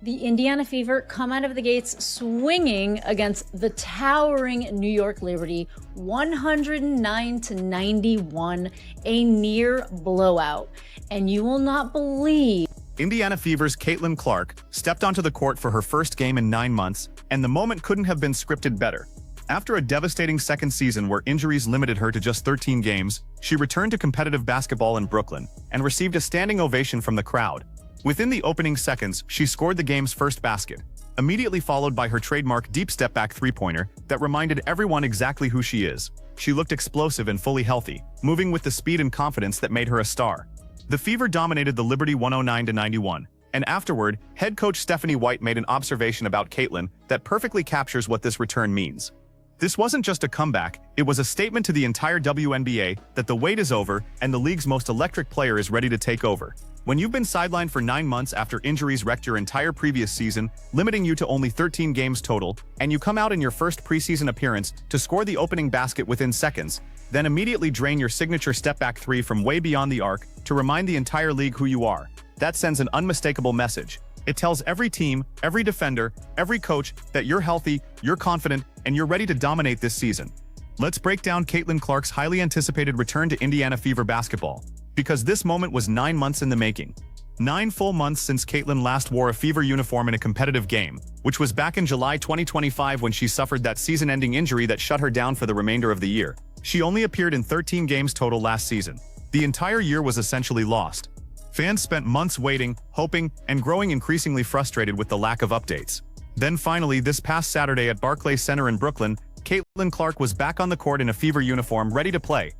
The Indiana Fever come out of the gates swinging against the towering New York Liberty, 109-91, a near blowout. And you will not believe Indiana Fever's Caitlin Clark stepped onto the court for her first game in 9 months, and the moment couldn't have been scripted better. After a devastating second season where injuries limited her to just 13 games, she returned to competitive basketball in Brooklyn and received a standing ovation from the crowd. Within the opening seconds, she scored the game's first basket, immediately followed by her trademark deep step-back three-pointer that reminded everyone exactly who she is. She looked explosive and fully healthy, moving with the speed and confidence that made her a star. The Fever dominated the Liberty 109-91, and afterward, head coach Stephanie White made an observation about Caitlin that perfectly captures what this return means. This wasn't just a comeback, it was a statement to the entire WNBA that the wait is over and the league's most electric player is ready to take over. When you've been sidelined for 9 months after injuries wrecked your entire previous season, limiting you to only 13 games total, and you come out in your first preseason appearance to score the opening basket within seconds, then immediately drain your signature step-back three from way beyond the arc to remind the entire league who you are. That sends an unmistakable message. It tells every team, every defender, every coach that you're healthy, you're confident, and you're ready to dominate this season. Let's break down Caitlin Clark's highly anticipated return to Indiana Fever basketball, because this moment was 9 months in the making. 9 full months since Caitlin last wore a Fever uniform in a competitive game, which was back in July 2025 when she suffered that season-ending injury that shut her down for the remainder of the year. She only appeared in 13 games total last season. The entire year was essentially lost. Fans spent months waiting, hoping, and growing increasingly frustrated with the lack of updates. Then finally, this past Saturday at Barclays Center in Brooklyn, Caitlin Clark was back on the court in a Fever uniform, ready to play.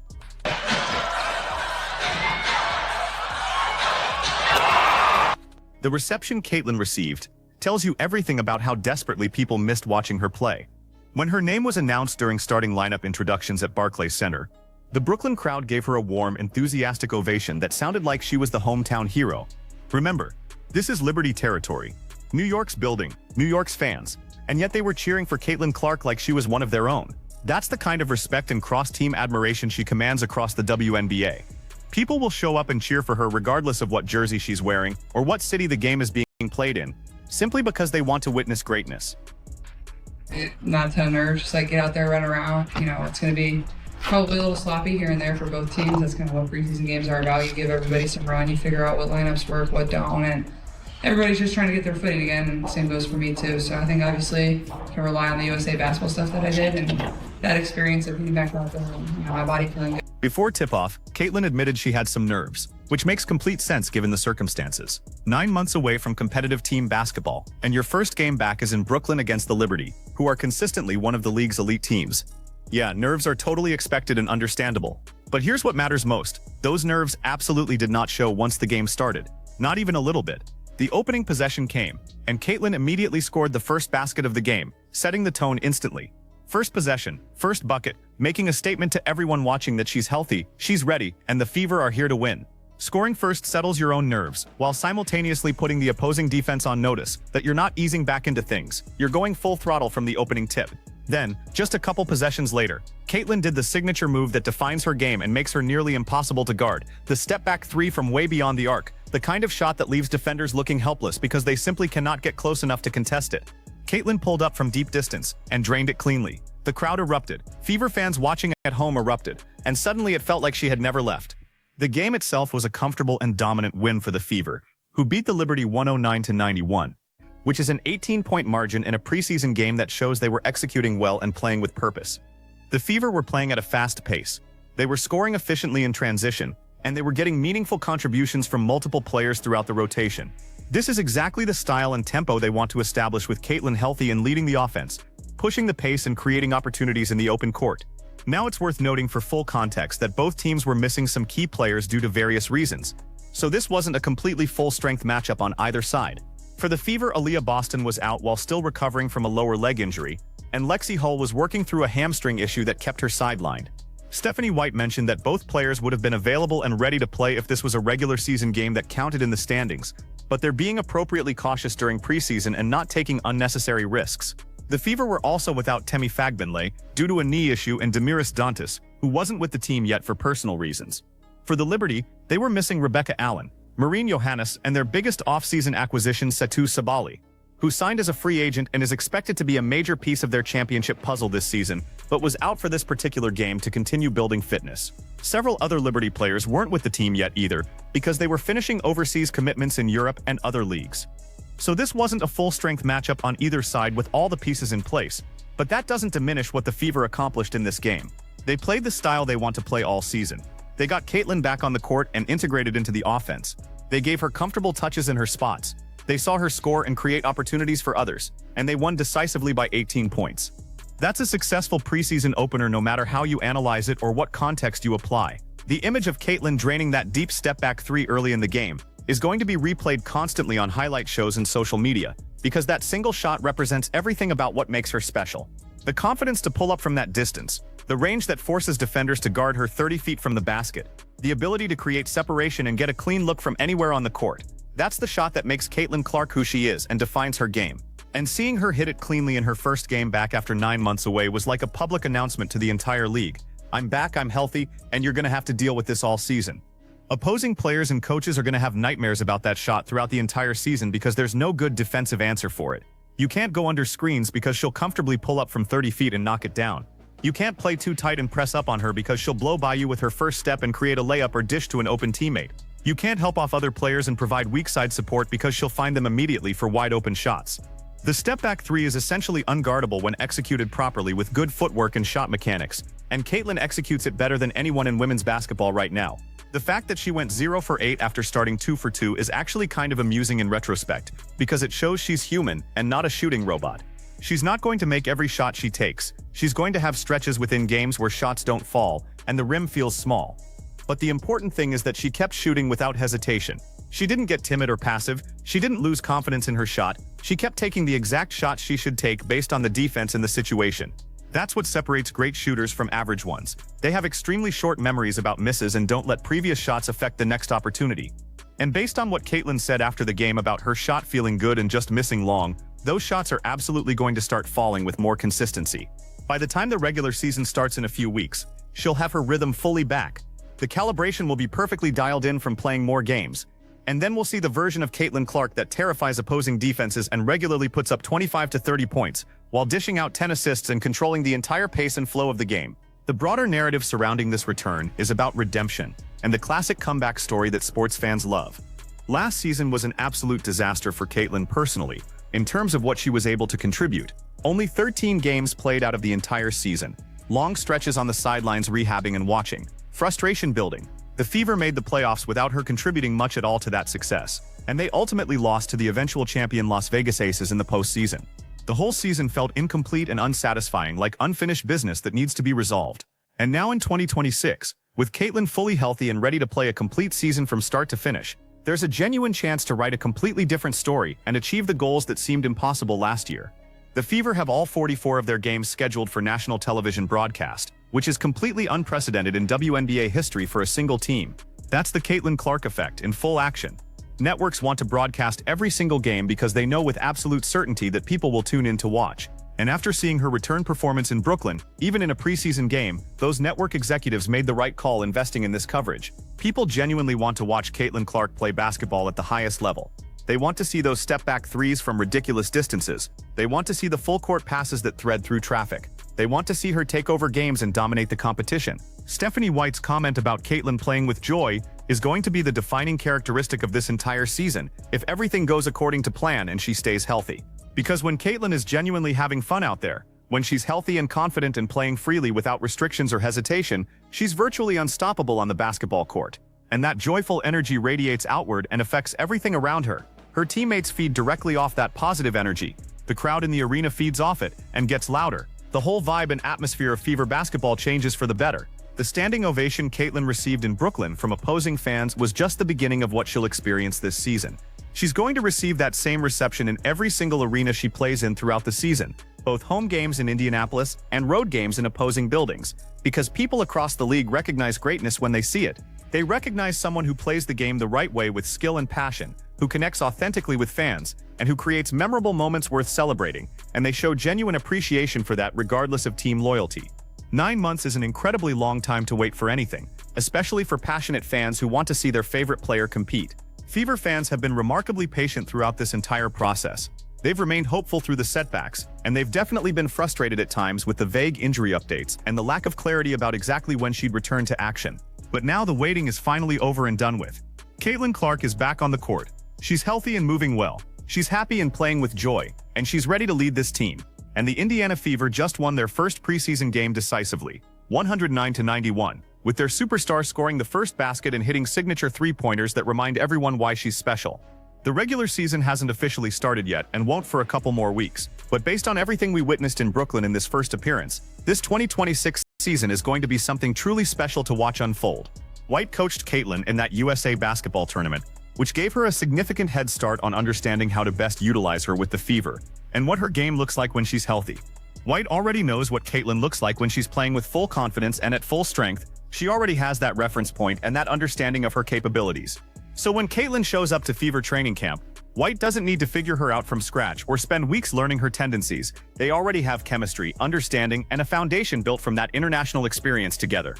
The reception Caitlin received tells you everything about how desperately people missed watching her play. When her name was announced during starting lineup introductions at Barclays Center, the Brooklyn crowd gave her a warm, enthusiastic ovation that sounded like she was the hometown hero. Remember, this is Liberty territory, New York's building, New York's fans, and yet they were cheering for Caitlin Clark like she was one of their own. That's the kind of respect and cross-team admiration she commands across the WNBA. People will show up and cheer for her regardless of what jersey she's wearing or what city the game is being played in, simply because they want to witness greatness. Not a ton of nerves, just like get out there, run around. You know, it's going to be probably a little sloppy here and there for both teams. That's kind of what preseason games are about. You give everybody some run, you figure out what lineups work, what don't, and everybody's just trying to get their footing again, and the same goes for me too. So I think obviously I can rely on the USA basketball stuff that I did and that experience of being back out there and my body feeling good. Before tip-off, Caitlin admitted she had some nerves, which makes complete sense given the circumstances. 9 months away from competitive team basketball, and your first game back is in Brooklyn against the Liberty, who are consistently one of the league's elite teams. Yeah, nerves are totally expected and understandable. But here's what matters most. Those nerves absolutely did not show once the game started. Not even a little bit. The opening possession came, and Caitlin immediately scored the first basket of the game, setting the tone instantly. First possession, first bucket, making a statement to everyone watching that she's healthy, she's ready, and the Fever are here to win. Scoring first settles your own nerves, while simultaneously putting the opposing defense on notice that you're not easing back into things. You're going full throttle from the opening tip. Then, just a couple possessions later, Caitlin did the signature move that defines her game and makes her nearly impossible to guard, the step-back three from way beyond the arc, the kind of shot that leaves defenders looking helpless because they simply cannot get close enough to contest it. Caitlin pulled up from deep distance and drained it cleanly. The crowd erupted, Fever fans watching at home erupted, and suddenly it felt like she had never left. The game itself was a comfortable and dominant win for the Fever, who beat the Liberty 109-91. Which is an 18-point margin in a preseason game that shows they were executing well and playing with purpose. The Fever were playing at a fast pace. They were scoring efficiently in transition, and they were getting meaningful contributions from multiple players throughout the rotation. This is exactly the style and tempo they want to establish with Caitlin healthy and leading the offense, pushing the pace and creating opportunities in the open court. Now it's worth noting for full context that both teams were missing some key players due to various reasons, so this wasn't a completely full-strength matchup on either side. For the Fever, Aaliyah Boston was out while still recovering from a lower leg injury, and Lexi Hull was working through a hamstring issue that kept her sidelined. Stephanie White mentioned that both players would have been available and ready to play if this was a regular season game that counted in the standings, but they're being appropriately cautious during preseason and not taking unnecessary risks. The Fever were also without Temi Fagbinlay due to a knee issue and Damiris Dantas, who wasn't with the team yet for personal reasons. For the Liberty, they were missing Rebecca Allen, Maureen Johannes, and their biggest off-season acquisition Setu Sabali. who signed as a free agent and is expected to be a major piece of their championship puzzle this season, but was out for this particular game to continue building fitness. Several other Liberty players weren't with the team yet either, because they were finishing overseas commitments in Europe and other leagues. So this wasn't a full-strength matchup on either side with all the pieces in place, but that doesn't diminish what the Fever accomplished in this game. They played the style they want to play all season. They got Caitlin back on the court and integrated into the offense. They gave her comfortable touches in her spots. They saw her score and create opportunities for others, and they won decisively by 18 points. That's a successful preseason opener no matter how you analyze it or what context you apply. The image of Caitlin draining that deep step-back three early in the game is going to be replayed constantly on highlight shows and social media, because that single shot represents everything about what makes her special. The confidence to pull up from that distance, the range that forces defenders to guard her 30 feet from the basket, the ability to create separation and get a clean look from anywhere on the court. That's the shot that makes Caitlin Clark who she is and defines her game. And seeing her hit it cleanly in her first game back after 9 months away was like a public announcement to the entire league. I'm back, I'm healthy, and you're gonna have to deal with this all season. Opposing players and coaches are gonna have nightmares about that shot throughout the entire season because there's no good defensive answer for it. You can't go under screens because she'll comfortably pull up from 30 feet and knock it down. You can't play too tight and press up on her because she'll blow by you with her first step and create a layup or dish to an open teammate. You can't help off other players and provide weak side support because she'll find them immediately for wide open shots. The step-back three is essentially unguardable when executed properly with good footwork and shot mechanics, and Caitlin executes it better than anyone in women's basketball right now. The fact that she went 0 for 8 after starting 2 for 2 is actually kind of amusing in retrospect, because it shows she's human and not a shooting robot. She's not going to make every shot she takes. She's going to have stretches within games where shots don't fall, and the rim feels small. But the important thing is that she kept shooting without hesitation. She didn't get timid or passive, she didn't lose confidence in her shot, she kept taking the exact shot she should take based on the defense and the situation. That's what separates great shooters from average ones. They have extremely short memories about misses and don't let previous shots affect the next opportunity. And based on what Caitlin said after the game about her shot feeling good and just missing long, those shots are absolutely going to start falling with more consistency. By the time the regular season starts in a few weeks, she'll have her rhythm fully back. The calibration will be perfectly dialed in from playing more games. And then we'll see the version of Caitlin Clark that terrifies opposing defenses and regularly puts up 25 to 30 points, while dishing out 10 assists and controlling the entire pace and flow of the game. The broader narrative surrounding this return is about redemption, and the classic comeback story that sports fans love. Last season was an absolute disaster for Caitlin personally, in terms of what she was able to contribute. Only 13 games played out of the entire season. Long stretches on the sidelines rehabbing and watching. Frustration building. The Fever made the playoffs without her contributing much at all to that success, and they ultimately lost to the eventual champion Las Vegas Aces in the postseason. The whole season felt incomplete and unsatisfying, like unfinished business that needs to be resolved. And now in 2026, with Caitlin fully healthy and ready to play a complete season from start to finish, there's a genuine chance to write a completely different story and achieve the goals that seemed impossible last year. The Fever have all 44 of their games scheduled for national television broadcast, which is completely unprecedented in WNBA history for a single team. That's the Caitlin Clark effect in full action. Networks want to broadcast every single game because they know with absolute certainty that people will tune in to watch. And after seeing her return performance in Brooklyn, even in a preseason game, those network executives made the right call investing in this coverage. People genuinely want to watch Caitlin Clark play basketball at the highest level. They want to see those step-back threes from ridiculous distances. They want to see the full-court passes that thread through traffic. They want to see her take over games and dominate the competition. Stephanie White's comment about Caitlin playing with joy is going to be the defining characteristic of this entire season if everything goes according to plan and she stays healthy. Because when Caitlin is genuinely having fun out there, when she's healthy and confident and playing freely without restrictions or hesitation, she's virtually unstoppable on the basketball court. And that joyful energy radiates outward and affects everything around her. Her teammates feed directly off that positive energy. The crowd in the arena feeds off it and gets louder. The whole vibe and atmosphere of Fever basketball changes for the better. The standing ovation Caitlin received in Brooklyn from opposing fans was just the beginning of what she'll experience this season. She's going to receive that same reception in every single arena she plays in throughout the season, both home games in Indianapolis and road games in opposing buildings, because people across the league recognize greatness when they see it. They recognize someone who plays the game the right way with skill and passion, who connects authentically with fans, and who creates memorable moments worth celebrating, and they show genuine appreciation for that regardless of team loyalty. 9 months is an incredibly long time to wait for anything, especially for passionate fans who want to see their favorite player compete. Fever fans have been remarkably patient throughout this entire process. They've remained hopeful through the setbacks, and they've definitely been frustrated at times with the vague injury updates and the lack of clarity about exactly when she'd return to action. But now the waiting is finally over and done with. Caitlin Clark is back on the court. She's healthy and moving well. She's happy and playing with joy, and she's ready to lead this team. And the Indiana Fever just won their first preseason game decisively, 109-91, with their superstar scoring the first basket and hitting signature three-pointers that remind everyone why she's special. The regular season hasn't officially started yet and won't for a couple more weeks, but based on everything we witnessed in Brooklyn in this first appearance, this 2026 season is going to be something truly special to watch unfold. White coached Caitlin in that USA basketball tournament, which gave her a significant head start on understanding how to best utilize her with the Fever, and what her game looks like when she's healthy. White already knows what Caitlin looks like when she's playing with full confidence and at full strength. She already has that reference point and that understanding of her capabilities. So when Caitlin shows up to Fever training camp, White doesn't need to figure her out from scratch or spend weeks learning her tendencies. They already have chemistry, understanding, and a foundation built from that international experience together.